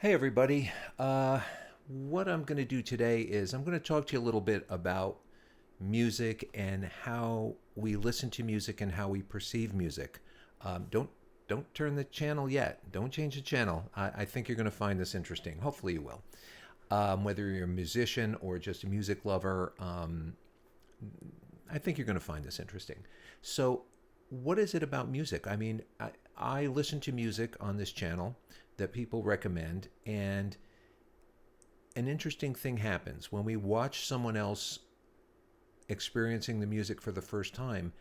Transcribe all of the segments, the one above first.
Hey, everybody. What I'm going to do today is I'm going to talk to you a little bit about music and how we listen to music and how we perceive music. Don't turn the channel yet. Don't change the channel. I think you're going to find this interesting. Hopefully, you will. Whether you're a musician or just a music lover, I think you're going to find this interesting. So, what is it about music? I listen to music on this channel that people recommend, and an interesting thing happens when we watch someone else experiencing the music for the first time.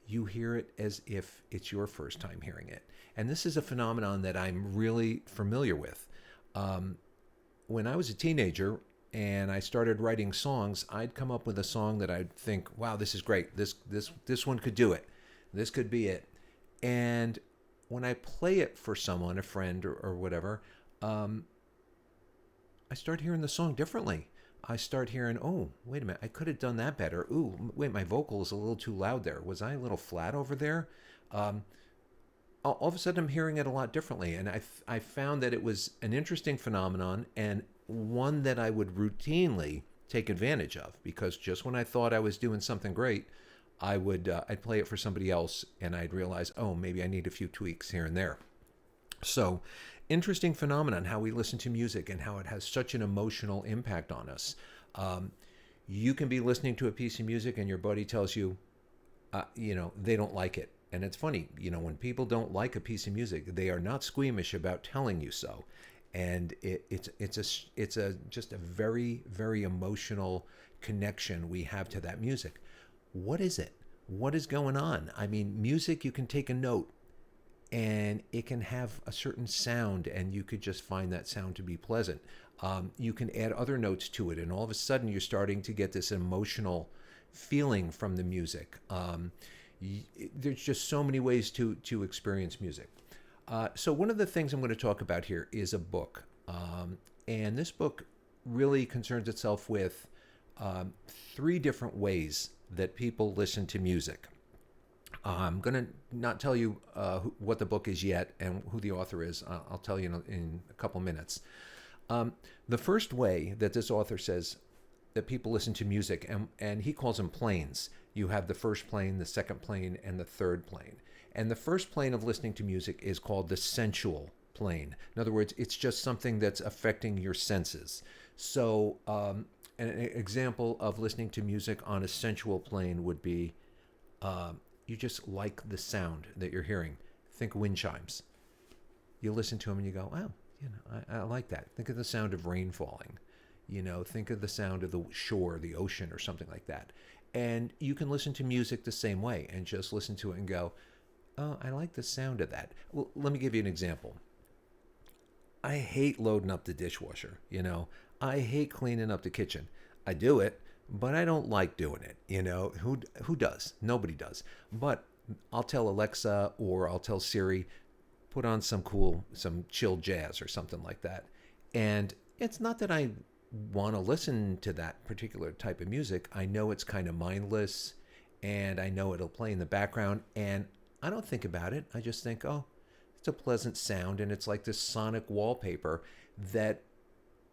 You hear it as if it's your first time hearing it. And this is a phenomenon that I'm really familiar with. Um, when I was a teenager and I started writing songs, I'd come up with a song that I'd think, "Wow, this is great. This one could do it. This could be it." And when I play it for someone, a friend or whatever, um, I start hearing the song differently. I start hearing, oh, wait a minute, I could have done that better. Ooh, wait, my vocal is a little too loud there. Was I a little flat over there? Um, all of a sudden, I'm hearing it a lot differently. And I found that it was an interesting phenomenon and one that I would routinely take advantage of because just when I thought I was doing something great, I'd play it for somebody else and I'd realize, oh, maybe I need a few tweaks here and there. So, interesting phenomenon how we listen to music and how it has such an emotional impact on us. Um, you can be listening to a piece of music and your buddy tells you, they don't like it. And it's funny, when people don't like a piece of music, they are not squeamish about telling you so. And it's a just a very very emotional connection we have to that music. What is it? What is going on? I mean, music, you can take a note and it can have a certain sound, and you could just find that sound to be pleasant. You can add other notes to it, and all of a sudden, you're starting to get this emotional feeling from the music. There's just so many ways to experience music. So one of the things I'm going to talk about here is a book, and this book really concerns itself with three different ways that people listen to music. I'm going to not tell you what the book is yet and who the author is. I'll tell you in a couple minutes. The first way that this author says that people listen to music, and he calls them planes. You have the first plane, the second plane, and the third plane. And the first plane of listening to music is called the sensual plane. In other words, it's just something that's affecting your senses. So, an example of listening to music on a sensual plane would be you just like the sound that you're hearing. Think wind chimes. You listen to them and you go, wow, I like that. Think of the sound of rain falling. Think of the sound of the shore, the ocean, or something like that. And you can listen to music the same way and just listen to it and go, oh, I like the sound of that. Well, let me give you an example. I hate loading up the dishwasher. I hate cleaning up the kitchen. I do it, but I don't like doing it. Who does? Nobody does. But I'll tell Alexa or I'll tell Siri, put on some chill jazz or something like that. And it's not that I want to listen to that particular type of music. I know it's kind of mindless and I know it'll play in the background and I don't think about it. I just think, oh, it's a pleasant sound and it's like this sonic wallpaper that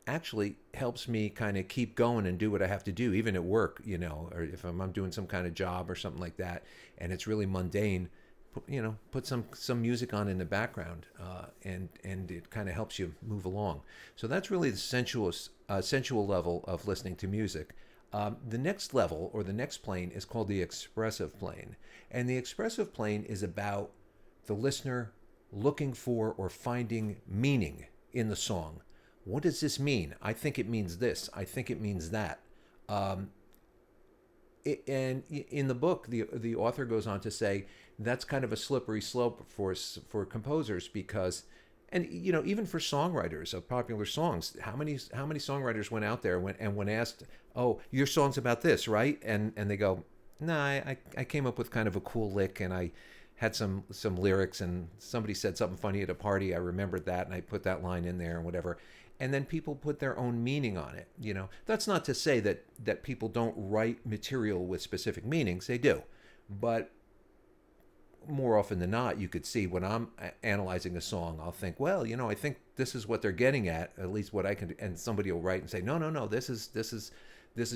actually helps me kind of keep going and do what I have to do, even at work, or if I'm doing some kind of job or something like that, and it's really mundane. Put some music on in the background, and it kind of helps you move along. So that's really the sensual level of listening to music. The next level or the next plane is called the expressive plane, and the expressive plane is about the listener looking for or finding meaning in the song. What does this mean? I think it means this. I think it means that. Um, and in the book, the author goes on to say that's kind of a slippery slope for composers because, and even for songwriters of popular songs, how many songwriters went out there when asked, oh, your song's about this, right? And they go, no, I came up with kind of a cool lick and I had some lyrics and somebody said something funny at a party. I remembered that and I put that line in there and whatever. And then people put their own meaning on it. That's not to say that people don't write material with specific meanings. They do, but more often than not, you could see when I'm analyzing a song, I'll think, well, I think this is what they're getting at least what I can do. And somebody will write and say, no, no, no, this is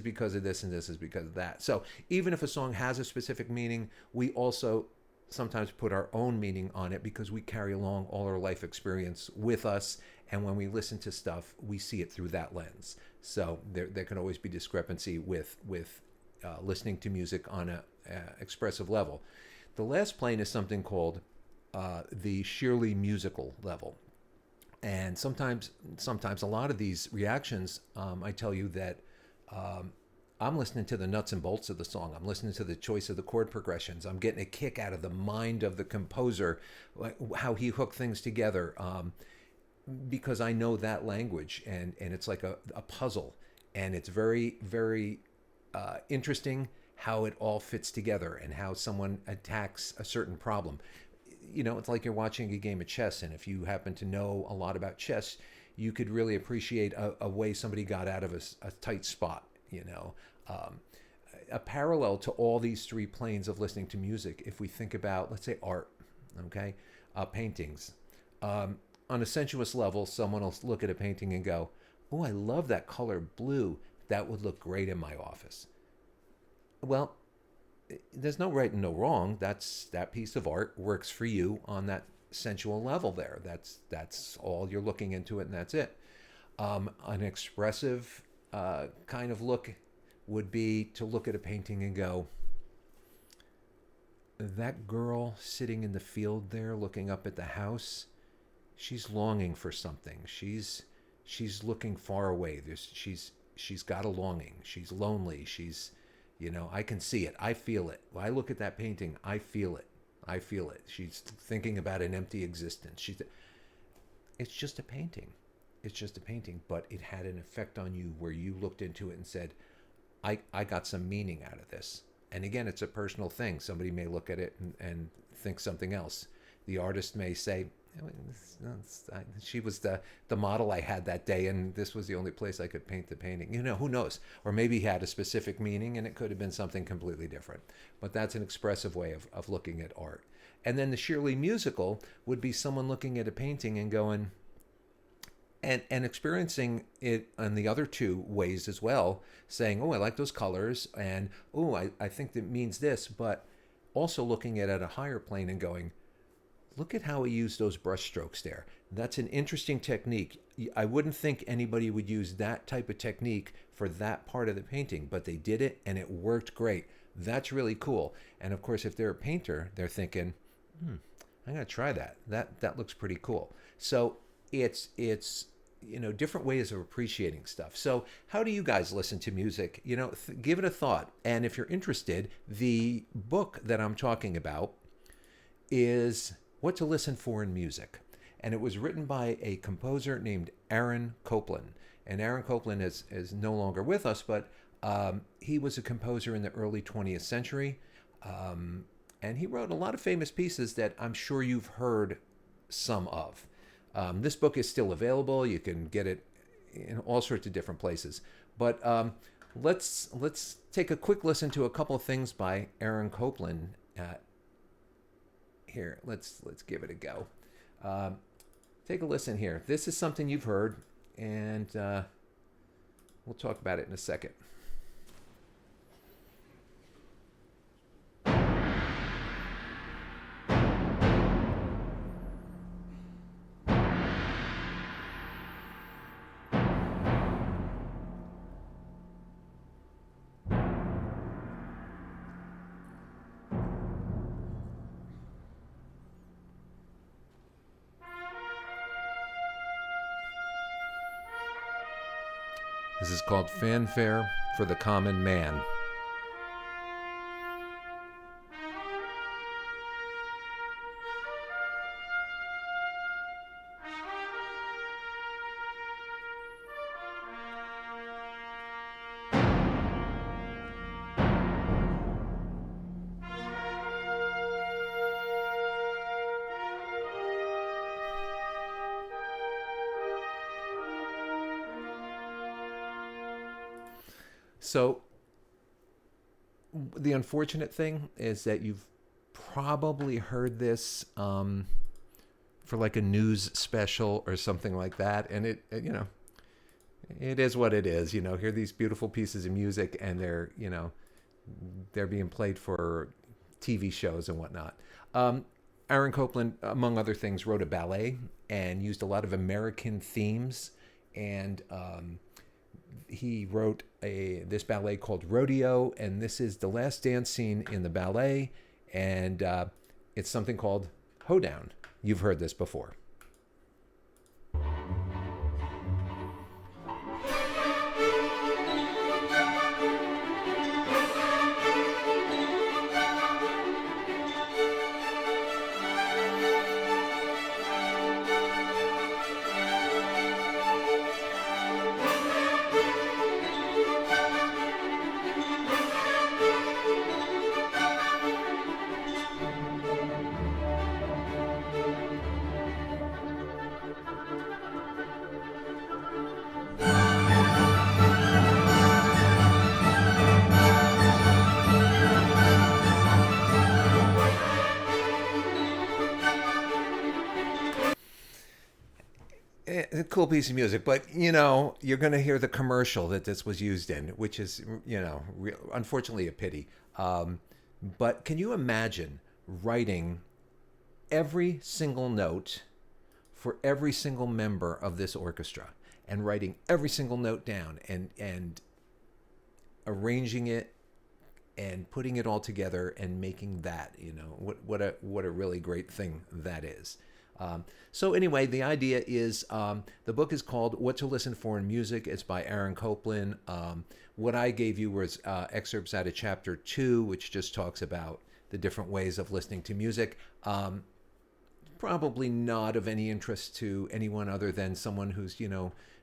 because of this and this is because of that. So even if a song has a specific meaning, we also sometimes put our own meaning on it because we carry along all our life experience with us. And when we listen to stuff, we see it through that lens. So there can always be discrepancy with listening to music on a expressive level. The last plane is something called the sheerly musical level. And sometimes a lot of these reactions, I tell you that I'm listening to the nuts and bolts of the song. I'm listening to the choice of the chord progressions. I'm getting a kick out of the mind of the composer, like how he hooked things together, because I know that language, and it's like a puzzle, and it's very, very interesting how it all fits together and how someone attacks a certain problem. It's like you're watching a game of chess, and if you happen to know a lot about chess, you could really appreciate a way somebody got out of a tight spot. A parallel to all these three planes of listening to music, if we think about, let's say, art, okay, paintings. On a sensuous level, someone will look at a painting and go, oh, I love that color blue. That would look great in my office. Well, there's no right and no wrong. That piece of art works for you on that sensual level there. That's all you're looking into it, and that's it. An expressive kind of look would be to look at a painting and go, that girl sitting in the field there looking up at the house, she's longing for something. She's looking far away. She's got a longing. She's lonely. I can see it. I feel it. When I look at that painting, I feel it. I feel it. She's thinking about an empty existence. It's just a painting. It's just a painting, but it had an effect on you where you looked into it and said, I got some meaning out of this. And again, it's a personal thing. Somebody may look at it and think something else. The artist may say, she was the model I had that day, and this was the only place I could paint the painting. Who knows? Or maybe he had a specific meaning, and it could have been something completely different. But that's an expressive way of looking at art. And then the sheerly musical would be someone looking at a painting and going, and experiencing it in the other two ways as well, saying, oh, I like those colors, and oh, I think that means this, but also looking at it at a higher plane and going, look at how he used those brush strokes there. That's an interesting technique. I wouldn't think anybody would use that type of technique for that part of the painting, but they did it and it worked great. That's really cool. And of course, if they're a painter, they're thinking, I'm going to try that. That looks pretty cool. So it's different ways of appreciating stuff. So how do you guys listen to music? Give it a thought. And if you're interested, the book that I'm talking about is What to Listen for in Music. And it was written by a composer named Erol Copland. And Erol Copland is no longer with us, but he was a composer in the early 20th century. And he wrote a lot of famous pieces that I'm sure you've heard some of. This book is still available. You can get it in all sorts of different places. But let's take a quick listen to a couple of things by Erol Copland. Here, let's give it a go. Take a listen here. This is something you've heard, and we'll talk about it in a second. This is called Fanfare for the Common Man. So the unfortunate thing is that you've probably heard this for like a news special or something like that, and it is what it is. Hear these beautiful pieces of music, and they're being played for TV shows and whatnot. Aaron Copland, among other things, wrote a ballet and used a lot of American themes. And he wrote this ballet called Rodeo, and this is the last dance scene in the ballet, and it's something called Hoedown. You've heard this before. A cool piece of music, but you're going to hear the commercial that this was used in, which is unfortunately a pity. But can you imagine writing every single note for every single member of this orchestra, and writing every single note down, and arranging it and putting it all together and making that, what a really great thing that is. So anyway, the idea is the book is called What to Listen For in Music. It's by Aaron Copland. What I gave you was excerpts out of chapter 2, which just talks about the different ways of listening to music. Probably not of any interest to anyone other than someone who's,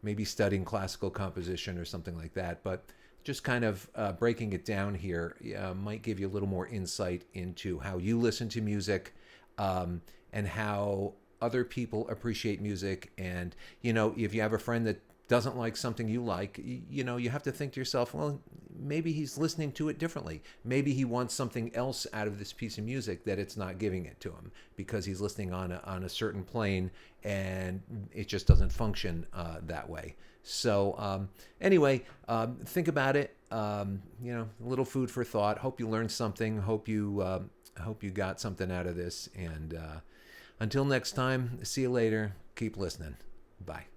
maybe studying classical composition or something like that. But just kind of breaking it down here might give you a little more insight into how you listen to music, and how other people appreciate music. And, if you have a friend that doesn't like something you like, you have to think to yourself, well, maybe he's listening to it differently. Maybe he wants something else out of this piece of music that it's not giving it to him because he's listening on a certain plane, and it just doesn't function that way. So anyway, think about it. A little food for thought. Hope you learned something. Hope you got something out of this. And until next time, see you later. Keep listening. Bye.